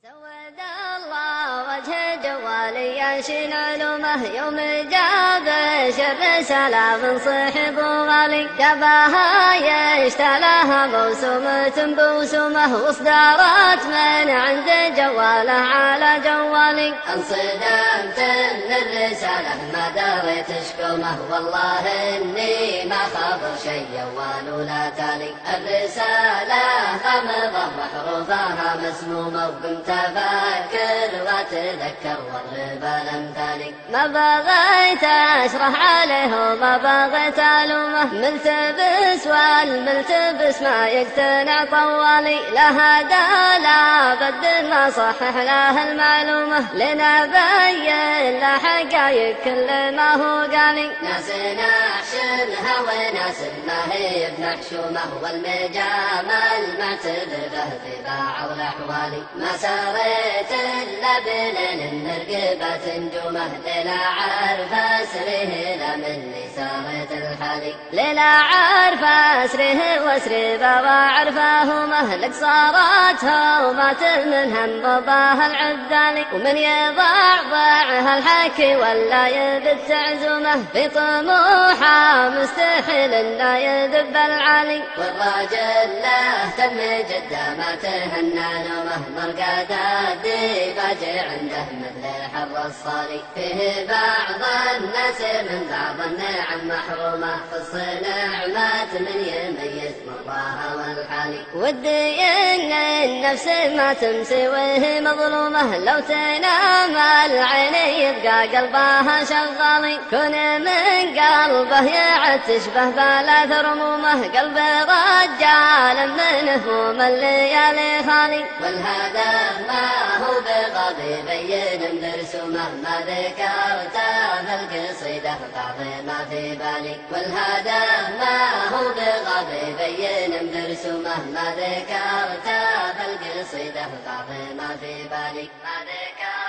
سود الله وجه جوالي ينشن علومه يوم جاب الرسالة من صحب والي جابها يشتلاها موسومة بوسومه واصدارت من عند جواله على جوالي انصدمت من الرسالة ما دريت اشكومه والله اني ما خاف شيء ولا تالي الرسالة غامضة وحروفها مسمومة وقمت أفكر وأتذكر والربا الأمثالي ما بغيت أشرح عليه وما بغيت ألومه ملتبس والملتبس ما يقتنع طوالي لا هذا لا بدل ما صحح له المعلومة لنبين له حقايق كل ما هو قالي ناس نحشمها وناس ما هي بنحشومه والمجامل معتبره في باع والأحوالي ما سريت إلا بليل نرقبة نجومه ليلة عارف أسره لا مني سريت الحالي ليلة عارف أسره وأسري بابا عرفه مهلك صارته ومات من هم باباه العبدالي ومن يضع ضعها الحكي ولا يبت عزومه في طموحه مستحيل إنه يذب العالي والراجل له تم جده ما تهنى نومه مرقدة فاجع عنده مثل حر الصالي فيه بعض الناس من بعض النعم محرومة خص نعمات من يميز مرضاها والحالي ودي ان النفس ما تمسي وهي مظلومة لو تنام العين يبقى قلبها شغالي كون من قلبه يعد تشبه بلا ثرمومه قلب رجال من هموم الليالي خالي والهدف ما هو بغضي بين برسومه ما ذكرته في القصيدة بعض ما في بالي والهدف ما هو بغضي بين برسومه ما ذكرته في القصيدة بعض ما في بالي ما ذكرته